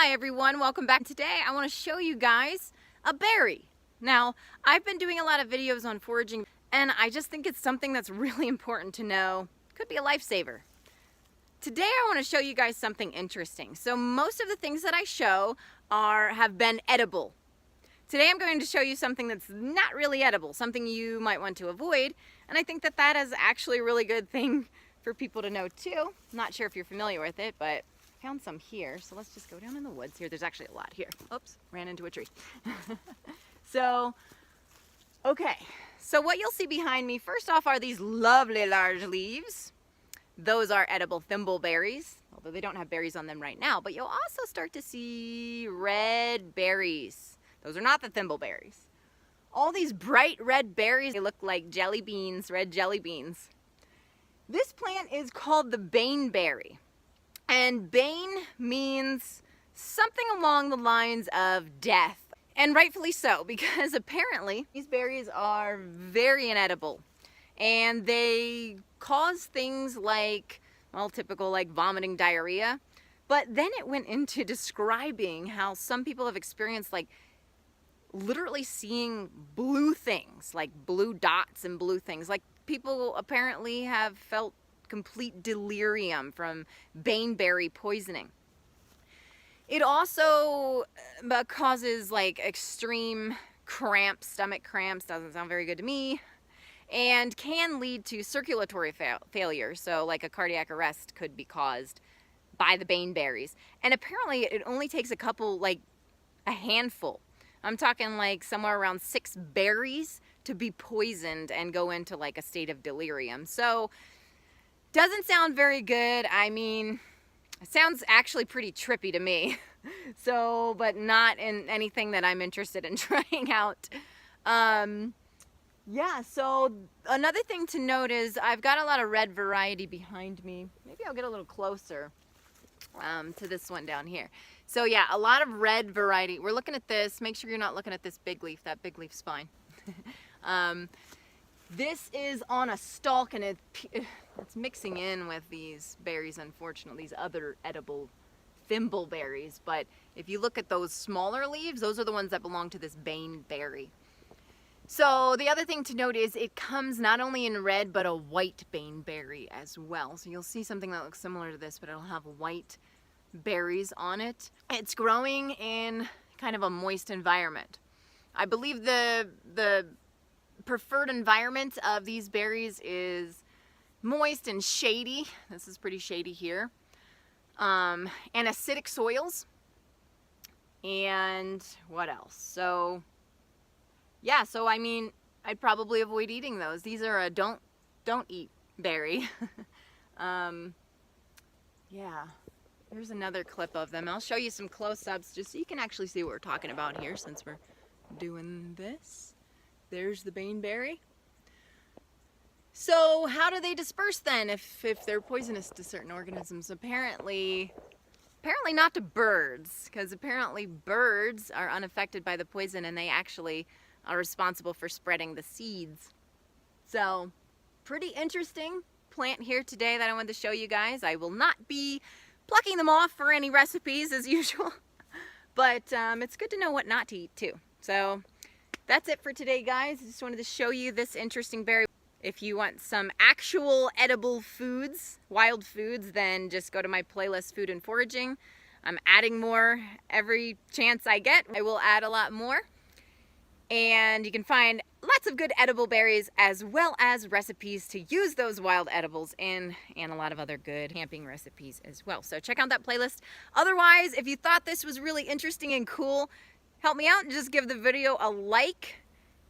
Hi everyone, welcome back. Today I want to show you guys a berry. Now, I've been doing a lot of videos on foraging and I just think it's something that's really important to know. Could be a lifesaver. Today I want to show you guys something interesting. So most of the things that I show have been edible. Today I'm going to show you something that's not really edible, something you might want to avoid, and I think that is actually a really good thing for people to know too. Not sure if you're familiar with it, but found some here, so let's just go down in the woods here. There's actually a lot here. Oops, ran into a tree. Okay, so what you'll see behind me, first off, are these lovely large leaves. Those are edible thimbleberries, although they don't have berries on them right now, but you'll also start to see red berries. Those are not the thimbleberries. All these bright red berries, they look like jelly beans, red jelly beans. This plant is called the Bane berry. And Bane means something along the lines of death. And rightfully so, because apparently these berries are very inedible. And they cause things like, well, typical like vomiting, diarrhea. But then it went into describing how some people have experienced like literally seeing blue things, like blue dots and blue things. Like people apparently have felt complete delirium from baneberry poisoning. It also causes like extreme cramps, stomach cramps, doesn't sound very good to me, and can lead to circulatory failure. So like a cardiac arrest could be caused by the baneberries. And apparently it only takes a couple, like a handful. I'm talking like somewhere around 6 berries to be poisoned and go into like a state of delirium. So doesn't sound very good. I mean, it sounds actually pretty trippy to me. So, but not in anything that I'm interested in trying out. Yeah, so another thing to note is I've got a lot of red variety behind me. Maybe I'll get a little closer to this one down here. So yeah, a lot of red variety. We're looking at this. Make sure you're not looking at this big leaf. That big leaf's fine. This is on a stalk and it's mixing in with these berries, unfortunately, these other edible thimbleberries. But if you look at those smaller leaves, those are the ones that belong to this baneberry. So the other thing to note is it comes not only in red, but a white baneberry as well. So you'll see something that looks similar to this, but it'll have white berries on it. It's growing in kind of a moist environment. I believe the preferred environment of these berries is moist and shady. This is pretty shady here. And acidic soils. And what else? So yeah, so I mean, I'd probably avoid eating those. These are a don't eat berry. Yeah, here's another clip of them. I'll show you some close-ups just so you can actually see what we're talking about here since we're doing this. There's the baneberry. So how do they disperse then if they're poisonous to certain organisms? Apparently not to birds, because apparently birds are unaffected by the poison and they actually are responsible for spreading the seeds. So pretty interesting plant here today that I wanted to show you guys. I will not be plucking them off for any recipes as usual, but it's good to know what not to eat too. So that's it for today, guys. I just wanted to show you this interesting berry. If you want some actual edible foods, wild foods, then just go to my playlist, Food and Foraging. I'm adding more every chance I get. I will add a lot more. And you can find lots of good edible berries as well as recipes to use those wild edibles in, and a lot of other good camping recipes as well. So check out that playlist. Otherwise, if you thought this was really interesting and cool, help me out and just give the video a like.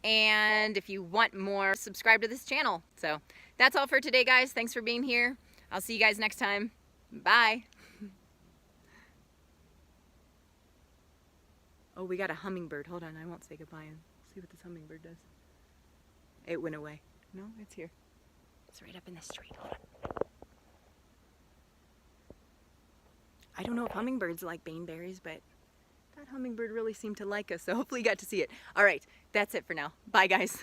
And if you want more, subscribe to this channel. So that's all for today, guys. Thanks for being here. I'll see you guys next time. Bye. Oh, we got a hummingbird. Hold on, I won't say goodbye and see what this hummingbird does. It went away. No, it's here. It's right up in this tree. Hold on. I don't know if hummingbirds like baneberries, but that hummingbird really seemed to like us, so hopefully you got to see it. All right, that's it for now. Bye, guys.